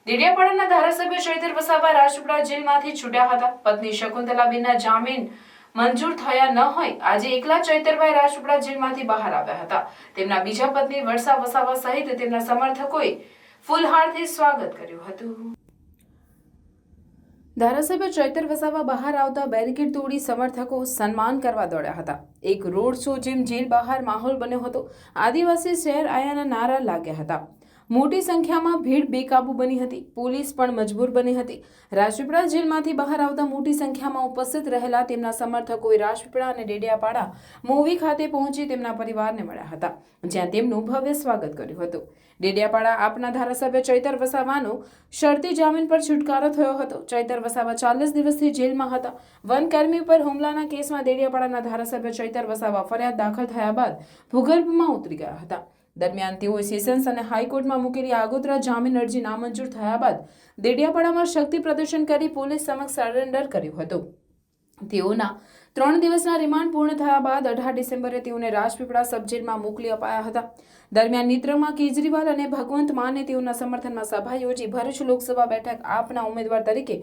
દેડિયાપાડાના ધારાસભ્ય ચૈતર વસાવા રાજપીપળા જેલમાંથી છૂટ્યા હતા. પત્ની શકુંતલાબેનના જામીન મંજૂર થયા ન હોય આજે એકલા ચૈતરભાઈ રાજપીપળા જેલમાંથી બહાર આવ્યા હતા. તેમના બીજા પત્ની વર્ષા વસાવા સહિત તેમના સમર્થકોએ ફૂલહારથી સ્વાગત કર્યું હતું. ધારાસભ્ય ચૈતર વસાવા બહાર આવતા બેરિકેડ તોડી સમર્થકો સન્માન કરવા દોડ્યા હતા. એક રોડ શો જેમ જેલ બહાર માહોલ બન્યો હતો. આદિવાસી શહેર આયાના નારા લાગ્યા હતા. મોટી સંખ્યામાં ભીડ બેકાબુ બની હતી. પોલીસ પણ મજબૂર બની હતી. રાજપીપળા જેલમાંથી બહાર આવતા મોટી સંખ્યામાં ઉપસ્થિત રહેલા તેમના સમર્થકોએ રાજપીપળા અને ડેડિયાપાડા મૂવી ખાતે પહોંચી તેમના પરિવારને મળ્યા હતા, જ્યાં તેમનું ભવ્ય સ્વાગત કર્યું હતું. ડેડિયાપાડા આપના ધારાસભ્ય ચૈતર વસાવાનો શરતી જામીન પર છુટકારો થયો હતો. ચૈતર વસાવા 40 દિવસથી જેલમાં હતા. વનકર્મી પર હુમલાના કેસમાં ડેડિયાપાડાના ધારાસભ્ય ચૈતર વસાવા ફરિયાદ દાખલ થયા બાદ ભૂગર્ભમાં ઉતરી ગયા હતા. દરમિયાન તેઓએ સેશન્સ અને હાઈકોર્ટમાં મૂકેલી આગોતરા જામીન અરજી નામંજૂર થયા બાદ દેડિયાપાડામાં શક્તિ પ્રદર્શન કરી પોલીસ સમક્ષ સરેન્ડર કર્યું હતું. તેઓના 3 દિવસના રિમાન્ડ પૂર્ણ થયા બાદ 18 ડિસેમ્બરે તેઓને રાજપીપળા સબજેલમાં મોકલી અપાયા હતા. દરમિયાન નેત્રમાં કેજરીવાલ અને ભગવંત માને તેઓના સમર્થનમાં સભા યોજી ભરૂચ લોકસભા બેઠક આપના ઉમેદવાર તરીકે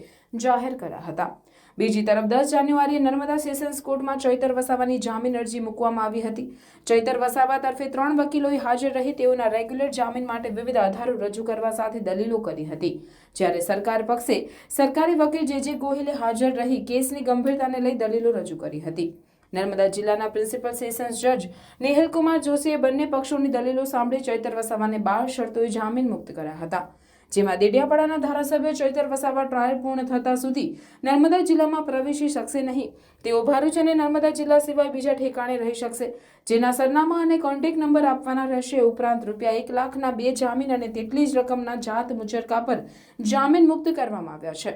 જાહેર કર્યા હતા. બીજી તરફ 10 જાન્યુઆરીએ નર્મદા સેશન્સ કોર્ટમાં ચૈતર વસાવાની જામીન અરજી મૂકવામાં આવી હતી. ચૈતર વસાવા તરફે 3 વકીલોએ હાજર રહી તેઓના રેગ્યુલર જામીન માટે વિવિધ આધારો રજૂ કરવા સાથે દલીલો કરી હતી. જ્યારે સરકાર પક્ષે સરકારી વકીલ જે ગોહિલે હાજર રહી કેસની ગંભીરતાને લઈ દલીલો રજૂ કરી હતી. નર્મદા જિલ્લાના પ્રિન્સિપલ સેશન્સ જજ નેહલકુમાર જોશીએ બંને પક્ષોની દલીલો સાંભળી ચૈતર વસાવાને 12 શરતોએ જામીન મુક્ત કર્યા હતા. જેમાં દેડિયાપાડાના ધારાસભ્ય ચૈતર વસાવા ટ્રાયલ પૂર્ણ થતા સુધી નર્મદા જિલ્લામાં પ્રવેશી શકશે નહીં. તેઓ ભરૂચ અને નર્મદા જિલ્લા સિવાય બીજા ઠેકાણે રહી શકશે, જેના સરનામા અને કોન્ટેક્ટ નંબર આપવાના રહેશે. ઉપરાંત ₹1 લાખના 2 જામીન અને તેટલી જ રકમના જાત મુચરકા પર જામીન મુક્ત કરવામાં આવ્યા છે.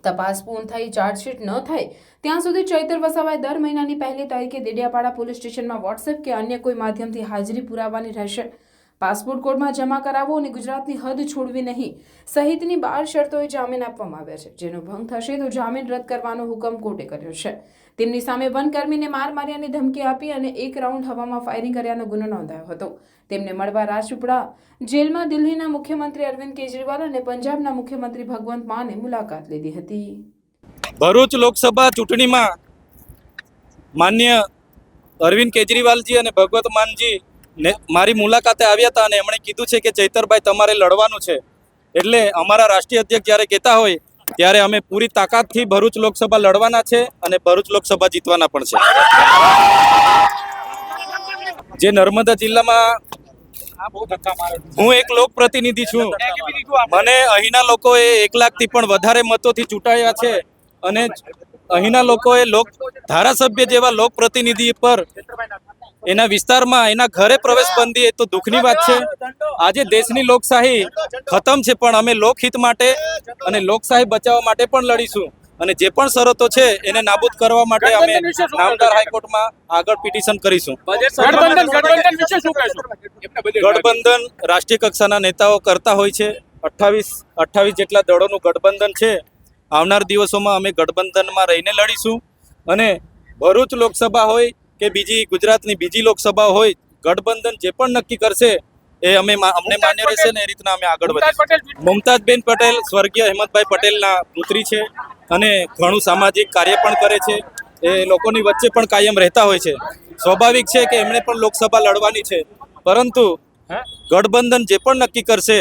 તપાસ પૂર્ણ થઈ ચાર્જશીટ ન થાય ત્યાં સુધી ચૈતર વસાવાએ દર મહિનાની 1લી તારીખે દેડિયાપાડા પોલીસ સ્ટેશનમાં વોટ્સએપ કે અન્ય કોઈ માધ્યમથી હાજરી પુરાવવાની રહેશે. પાસપોર્ટ કોડમાં જમા કરાવવો અને ગુજરાતની હદ છોડવી નહીં સહિતની 12 શરતોએ જામીન આપવામાં આવ્યા છે. જેનો ભંગ થશે તો જામીન રદ કરવાનો હુકમ કોર્ટે કર્યો છે. તેમની સામે વનકર્મીને માર માર્યાની ધમકી આપી અને 1 રાઉન્ડ હવામાં ફાયરિંગ કર્યાનો ગુનો નોંધાયો હતો. તેમને મળવા રાજપીપળા જેલમાં દિલ્હીના મુખ્યમંત્રી અરવિંદ કેજરીવાલ અને પંજાબના મુખ્યમંત્રી ભગવંત માને મુલાકાત લીધી હતી. ભરૂચ લોકસભા ચૂંટણીમાં માન્ય અરવિંદ કેજરીવાલજી અને ભગવંત માનજી મારી મુલાકાતે આવ્યા હતા અને એમણે કીધું છે કે ચૈતરભાઈ તમારે લડવાનું છે. એટલે અમારા રાષ્ટ્રીય અધ્યક્ષ જ્યારે કહેતા હોય ત્યારે અમે પૂરી તાકાતથી ભરૂચ લોકસભા લડવાના છે અને ભરૂચ લોકસભા જીતવાના પણ છે. જે નર્મદા જિલ્લામાં હું એક લોકપ્રતિનિધિ છું. મને અહીંના લોકોએ 1 લાખથી પણ વધારે મતોથી ચૂંટાયા છે અને અહીંના લોકોએ ધારાસભ્ય જેવા લોકપ્રતિનિધિ પર એના વિસ્તારમાં એના ઘરે પ્રવેશબંધી એ તો દુઃખની વાત છે. આજે દેશની લોકશાહી ખતમ છે, પણ અમે લોકહિત માટે અને લોકશાહી બચાવવા માટે પણ લડીશું અને જે પણ શરતો છે એને નાબૂદ કરવા માટે અમે નામદાર હાઈકોર્ટમાં આગળ પિટિશન કરીશું. ગઠબંધન રાષ્ટ્રીય કક્ષાના નેતાઓ કરતા હોય છે. 28 જેટલા દળોનું ગઠબંધન છે. આવનાર દિવસોમાં અમે ગઠબંધનમાં રહીને લડીશું અને ભરૂચ લોકસભા હોય કે બીજી ગુજરાતની બીજી લોકસભા હોય, ગઠબંધન જે પણ નક્કી કરશે એ અમને માન્ય રહેશે ને એ રીતના અમે આગળ વધીશું. મુમતાઝબેન પટેલ સ્વર્ગીય હેમંતભાઈ પટેલના પુત્રી છે અને ઘણું સામાજિક કાર્ય પણ કરે છે. એ લોકોની વચ્ચે પણ કાયમ રહેતા હોય છે. સ્વાભાવિક છે કે એમણે પણ લોકસભા લડવાની છે, પરંતુ ગઠબંધન જે પણ નક્કી કરશે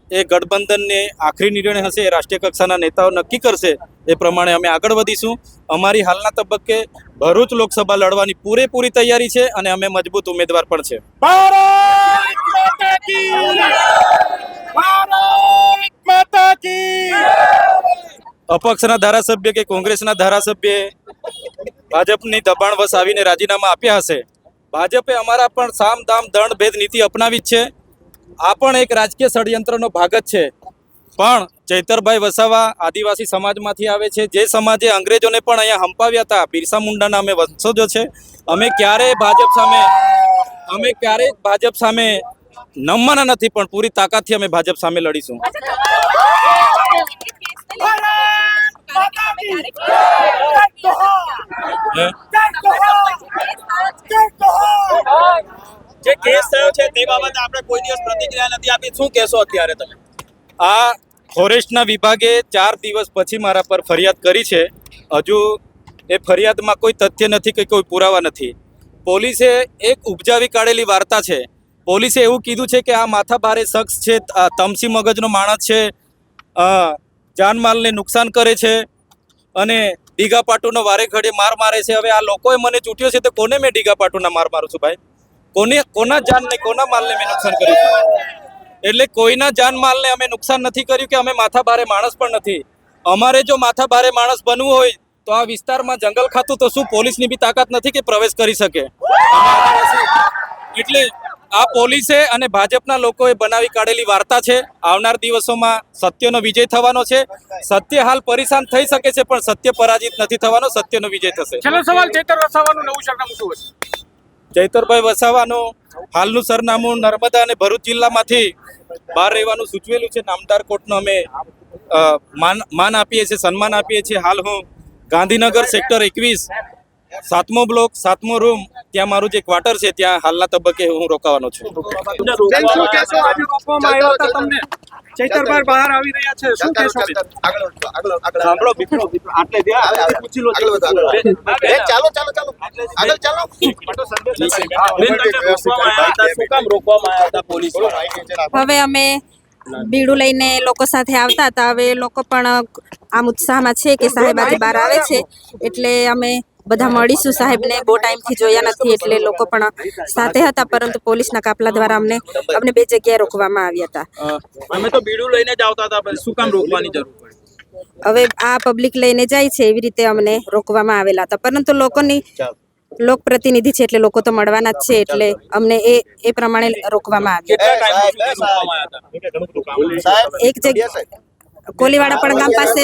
એ ગઠબંધનને આખરી નિર્ણય હશે એ રાષ્ટ્રીય કક્ષાના નેતાઓ નક્કી કરશે. એ પ્રમાણે અમે આગળ વધીશું. અમારી હાલના તબક્કે ભરૂચ લોકસભા લડવાની પૂરેપૂરી તૈયારી છે અને અમે મજબૂત ઉમેદવાર પણ છે. અપક્ષના ધારાસભ્ય કે કોંગ્રેસના ધારાસભ્ય ભાજપની દબાણવશ આવીને રાજીનામા આપ્યા હશે. ભાજપે અમારા પણ સામ દામ દંડ ભેદ નીતિ અપનાવી જ છે. આ પણ એક રાજકીય ષડયંત્રનો ભાગ જ છે. પણ ચૈતરભાઈ વસાવા આદિવાસી સમાજમાંથી આવે છે, જે સમાજે અંગ્રેજોને પણ અહીંયા હંપાવ્યા હતા. બિરસા મુંડાના અમે વંશજો છે. અમે ક્યારેય ભાજપ સામે નમવાના નથી, પણ પૂરી તાકાતથી અમે ભાજપ સામે લડીશું. જે કેસ થયો છે તે બાબતે આપણે કોઈ દિવસ પ્રતિક્રિયા નથી આપી. શું કહેશો અત્યારે તમે? આ ફોરેસ્ટના વિભાગે 4 દિવસ પછી મારા પર ફરિયાદ કરી છે. હજુ એ ફરિયાદમાં કોઈ તથ્ય નથી કે કોઈ પુરાવા નથી. પોલીસે એક ઉપજાવી કાઢેલી વાર્તા છે. પોલીસે એવું કીધું છે કે આ માથાભારે શખ્સ છે, આ તમસી મગજનો માણસ છે, જાનમાલને નુકસાન કરે છે અને ડીગા પાટુનો વારે ઘડે માર મારે છે. હવે આ લોકોએ મને ચૂંટ્યો છે તો કોને મેં ડીગા પાટુના માર મારું છું ભાઈ? કોના જાનને કોના માલને મેં નુકસાન કર્યું છે? એટલે કોઈના જાન માલને અમે નુકસાન નથી કર્યું કે અમે માથાભારે માણસ પણ નથી. અમારે જો માથાભારે માણસ બનવું હોય તો આ વિસ્તારમાં જંગલ ખાતું તો શું પોલીસની બી તાકાત નથી કે પ્રવેશ કરી શકે? એટલે આ પોલીસે અને ભાજપના લોકોએ બનાવી કાઢેલી વાર્તા છે. આવનાર દિવસોમાં સત્યનો વિજય થવાનો છે. સત્ય હાલ પરેશાન થઈ શકે છે પણ સત્ય પરાજિત નથી થવાનો, સત્યનો વિજય થશે. છેલ્લો સવાલ, ચૈતર વસાવાનું નવું સરનામું શું હશે? ચૈતરભાઈ વસાવાનું હાલનું સરનામું નર્મદા અને ભરૂચ જિલ્લામાંથી બહાર રહેવાનું સૂચવેલું છે. નામદાર કોર્ટનો અમે માન આપીએ છીએ, સન્માન આપીએ છીએ. હાલ હું ગાંધીનગર સેક્ટર 21 7મો બ્લોક 7મો રૂમ ત્યાં મારું જે ક્વાર્ટર છે ત્યાં હાલના તબક્કે હું રોકાવાનો છું. બેન, શું કહેશો? આજે રોકવામાં આવ્યા હતા તમને, ચૈતરભાઈ બહાર આવી રહ્યા છે, શું કહેશો? સાંભળો મિત્રો, આટલે ત્યાં પૂછી લો. હવે અમે બીડું લઈને લોકો સાથે આવતા હતા. હવે લોકો પણ આમ ઉત્સાહમાં છે કે સાહેબ આજે બહાર આવે છે એટલે અમે બધા મળીશું. સાહેબને બહુ ટાઈમથી જોયા નથી એટલે લોકો પણ સાથે હતા, પરંતુ પોલીસના કાફલા દ્વારા અમને 2 જગ્યાએ રોકવામાં આવ્યા હતા. અમે તો બીડું લઈને જ આવતા હતા, પછી શું કામ રોકવાની જરૂર પડી? હવે આ પબ્લિક લઈને જાય છે એવી રીતે અમને રોકવામાં આવેલા હતા, પરંતુ લોકોની લોકપ્રતિનિધિ છે એટલે લોકો તો મળવાના જ છે એટલે અમને એ પ્રમાણે રોકવામાં આવ્યા. એક જગ્યા કોલીવાડા પણ ગામ પાસે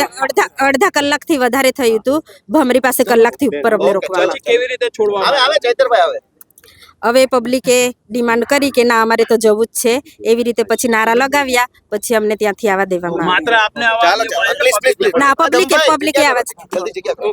અડધા કલાકથી વધારે થયું હતું. ભમરી પાસે કલાકથી ઉપર અમને રોકવામાં આવ્યા. કેવી રીતે છોડવામાં? હવે પબ્લિકે ડિમાન્ડ કરી કે ના અમારે તો જવું જ છે. એવી રીતે પછી નારા લગાવ્યા, પછી અમને ત્યાંથી આવવા દેવામાં આવ્યા. માત્ર આપને ના, પબ્લિકે આવવા જ